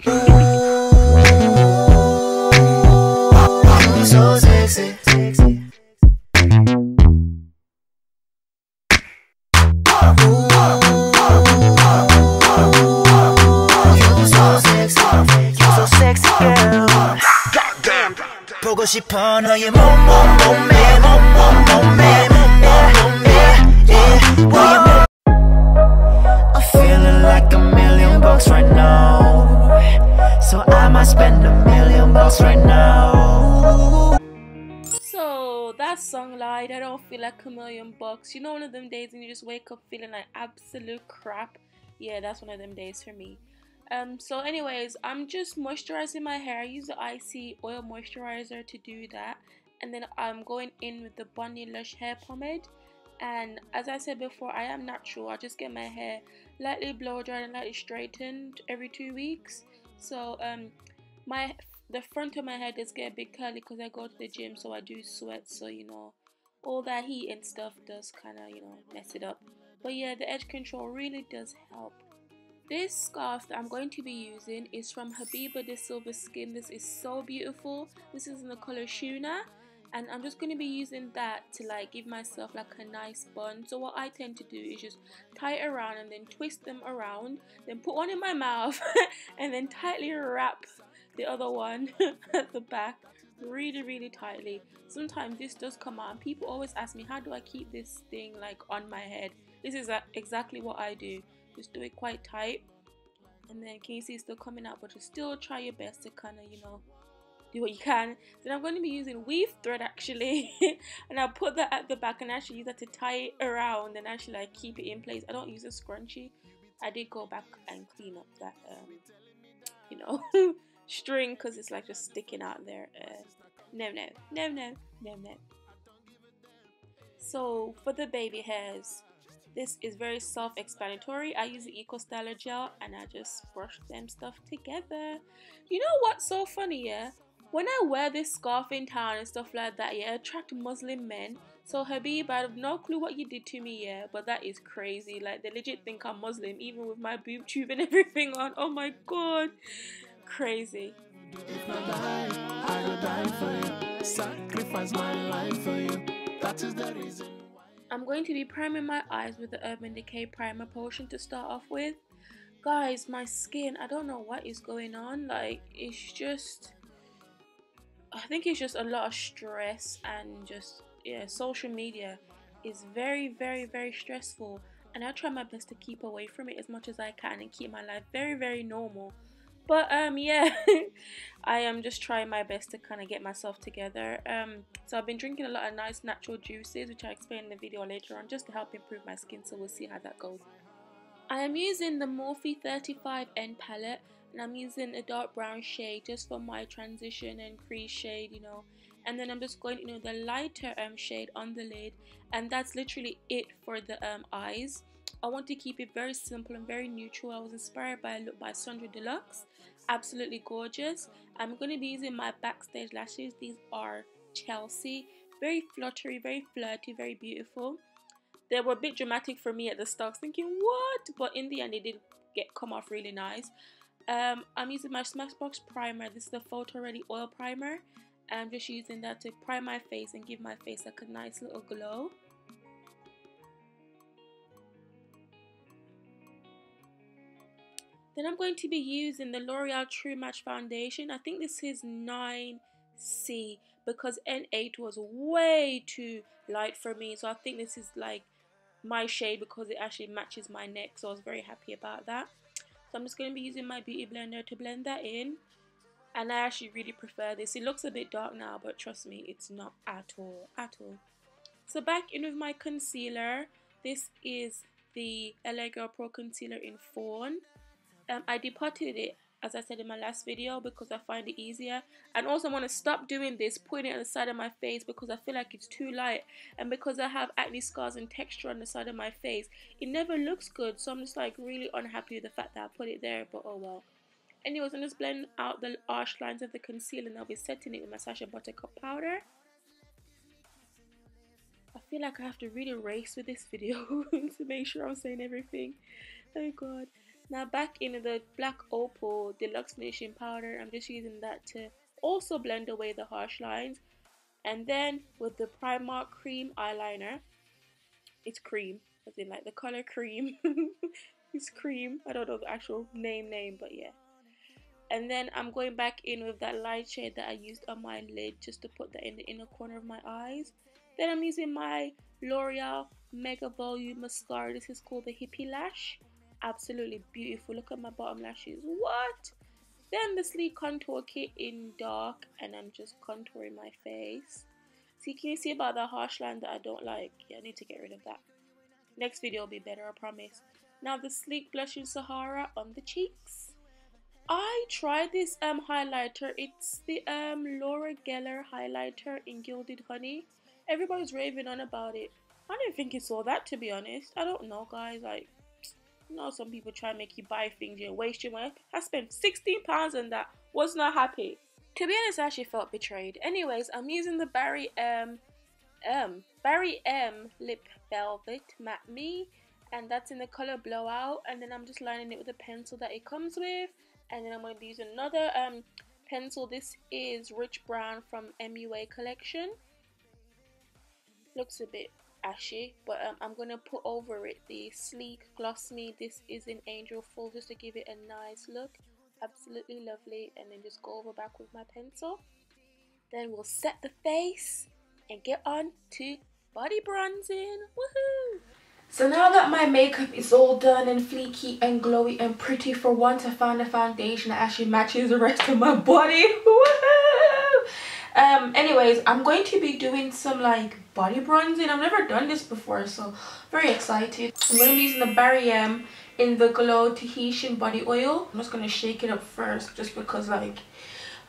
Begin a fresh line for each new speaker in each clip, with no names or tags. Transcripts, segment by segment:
So sexy. 보고 싶어 너의 몸매 I'm feeling like $1,000,000 right now, so I might spend $1,000,000 right now.
So that song lied. I don't feel like $1,000,000. You know, one of them days when you just wake up feeling like absolute crap. Yeah, that's one of them days for me. So anyways, I'm just moisturizing my hair. I use the icy oil moisturizer to do that, and then I'm going in with the Bonnie Lush hair pomade. And as I said before, I am natural. I just get my hair lightly blow dried and lightly straightened every 2 weeks. So the front of my head does get a bit curly because I go to the gym, so I do sweat, so you know, all that heat and stuff does kind of, you know, mess it up. But yeah, the edge control really does help. This scarf that I'm going to be using is from Habiba, the Silva Skin. This is so beautiful. This is in the color SHUNA, and I'm just going to be using that to like give myself like a nice bun. So what I tend to do is just tie it around and then twist them around, then put one in my mouth and then tightly wrap the other one at the back really tightly. Sometimes this does come out and people always ask me, how do I keep this thing like on my head? This is exactly what I do. Just do it quite tight, and then can you see it's still coming out, but just still try your best to kind of, you know, do what you can. Then I'm going to be using weave thread actually and I'll put that at the back and actually use that to tie it around and actually like keep it in place. I don't use a scrunchie. I did go back and clean up that you know string because it's like just sticking out there. No. So for the baby hairs, this is very self-explanatory. I use the Eco Styler gel and I just brush them stuff together. You know what's so funny, yeah? When I wear this scarf in town and stuff like that, yeah, I attract Muslim men. So Habiba, I have no clue what you did to me, yeah, but that is crazy. Like, they legit think I'm Muslim, even with my boob tube and everything on. Oh my god. Crazy.
If I die, I will die for you. Sacrifice my life for you. That is the reason.
I'm going to be priming my eyes with the Urban Decay Primer Potion to start off with. Guys, my skin, I don't know what is going on. Like, it's just, I think it's just a lot of stress and just, yeah, social media is very stressful. And I try my best to keep away from it as much as I can and keep my life very normal. But yeah, I am just trying my best to kind of get myself together. So I've been drinking a lot of nice natural juices, which I explain in the video later on, just to help improve my skin, so we'll see how that goes. I am using the Morphe 35N palette, and I'm using a dark brown shade just for my transition and crease shade, you know. And then I'm just going, you know, the lighter shade on the lid, and that's literally it for the eyes. I want to keep it very simple and very neutral. I was inspired by a look by Sandra Deluxe. Absolutely gorgeous. I'm going to be using my Backstage lashes. These are Chelsea. Very fluttery, very flirty, very beautiful. They were a bit dramatic for me at the start, thinking what? But in the end, they did come off really nice. I'm using my SmashBox primer. This is the Photo Ready Oil Primer. I'm just using that to prime my face and give my face like a nice little glow. Then I'm going to be using the L'Oreal True Match Foundation. I think this is 9C because N8 was way too light for me. So I think this is like my shade because it actually matches my neck. So I was very happy about that. So I'm just going to be using my beauty blender to blend that in. And I actually really prefer this. It looks a bit dark now, but trust me, it's not at all. So back in with my concealer. This is the LA Girl Pro Concealer in Fawn. I depotted it, as I said in my last video, because I find it easier, and also I want to stop doing this, putting it on the side of my face, because I feel like it's too light, and because I have acne scars and texture on the side of my face, it never looks good. So I'm just like really unhappy with the fact that I put it there, but oh well. Anyways, I'm just blending out the harsh lines of the concealer, and I'll be setting it with my Sacha Buttercup powder. I feel like I have to really race with this video to make sure I'm saying everything. Oh god. Now back in the black Opal Deluxe finishing powder, I'm just using that to also blend away the harsh lines. And then with the Primark cream eyeliner, it's cream, as in like the color cream. It's cream. I don't know the actual name, but yeah. And then I'm going back in with that light shade that I used on my lid just to put that in the inner corner of my eyes. Then I'm using my L'Oreal Mega Volume Mascara. This is called the Hippie Lash. Absolutely beautiful. Look at my bottom lashes. What? Then the Sleek Contour Kit in dark, and I'm just contouring my face. See, can you see about the harsh line that I don't like? Yeah, I need to get rid of that. Next video will be better, I promise. Now the Sleek Blush in Sahara on the cheeks. I tried this highlighter. It's the Laura Gellar highlighter in Gilded Honey. Everybody's raving on about it. I don't think it's all that, to be honest. I don't know, guys. Like, you know, some people try and make you buy things, you waste your money. I spent £16 on that. Was not happy. To be honest, I actually felt betrayed. Anyways, I'm using the Barry M Lip Velvet Matte Me, and that's in the color Blowout. And then I'm just lining it with a pencil that it comes with. And then I'm going to be using another pencil. This is Rich Brown from MUA collection. Looks a bit ashy, but I'm going to put over it the Sleek Gloss Me. This is in Angel Full, just to give it a nice look. Absolutely lovely. And then just go over back with my pencil. Then we'll set the face and get on to body bronzing. Woohoo! So now that my makeup is all done and fleeky and glowy and pretty, for once I found a foundation that actually matches the rest of my body. Woohoo! Anyways, I'm going to be doing some like body bronzing. I've never done this before, so very excited. I'm going to be using the Barry M in the Glow Tahitian Body Oil. I'm just going to shake it up first, just because like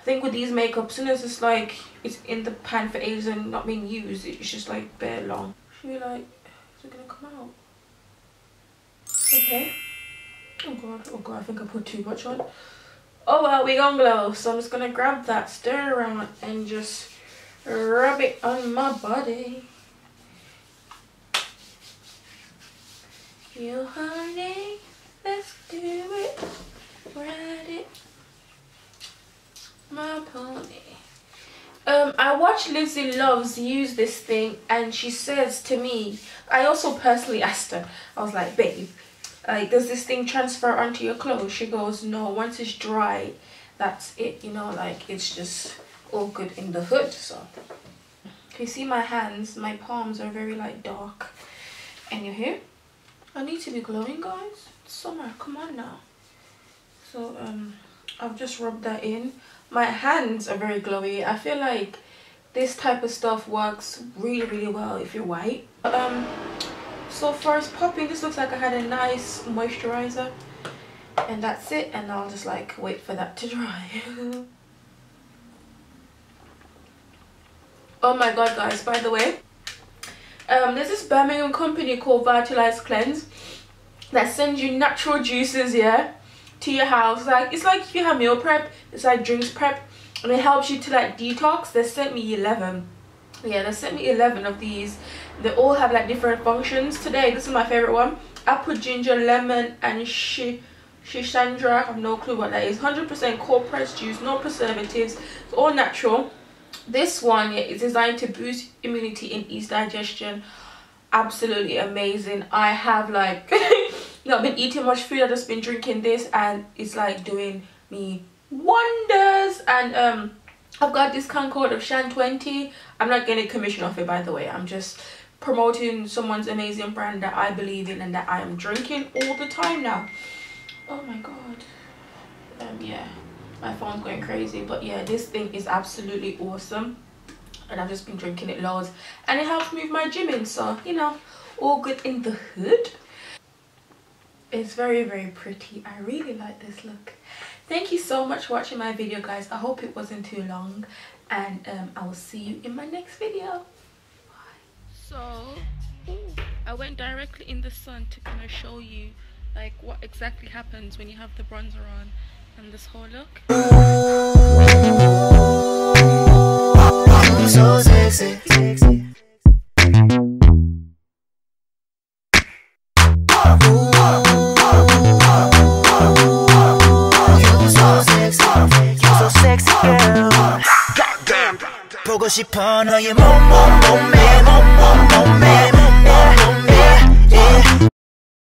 I think with these makeups, as soon as it's like it's in the pan for ages and not being used, it's just like bare long. Should be like, is it gonna come out? Okay. Oh god, I think I put too much on. Oh well, we gonna glow. So I'm just gonna grab that, stir it around, and just rub it on my body. You honey, let's do it. Ride it, my pony. I watched Lizzie Loves use this thing, and she says to me, I also personally asked her, I was like, babe, like, does this thing transfer onto your clothes? She goes, no, once it's dry, that's it, you know, like, it's just all good in the hood. So if you see my hands, my palms are very like dark, and your hair, I need to be glowing, guys. It's summer, come on now. So I've just rubbed that in. My hands are very glowy. I feel like this type of stuff works really well if you're white. So first popping, this looks like I had a nice moisturizer, and that's it. And I'll just like wait for that to dry. Oh my god, guys, by the way, there's this Birmingham company called Vitalize Cleanse that sends you natural juices, yeah, to your house. Like, it's like if you have meal prep, it's like drinks prep, and it helps you to like detox. They sent me 11. Yeah, they sent me 11 of these. They all have like different functions. Today, this is my favorite one. Apple, ginger, lemon, and Shishandra. I have no clue what that is. 100% cold pressed juice, no preservatives. It's all natural. This one, yeah, is designed to boost immunity and ease digestion. Absolutely amazing. I have like not been eating much food. I've just been drinking this, and it's like doing me wonders. And I've got a discount code of Shan20. I'm not getting a commission off it, by the way. I'm just promoting someone's amazing brand that I believe in and that I am drinking all the time now. Oh my god. Yeah, my phone's going crazy, but yeah, this thing is absolutely awesome, and I've just been drinking it loads, and it helps move my gym in, so you know, all good in the hood. It's very pretty. I really like this look. Thank you so much for watching my video, guys. I hope it wasn't too long, and I will see you in my next video. Bye. So I went directly in the sun to kind of show you like what exactly happens when you have the bronzer on and this whole look.
So sexy. Ooh.
보고 싶어 너의 몸매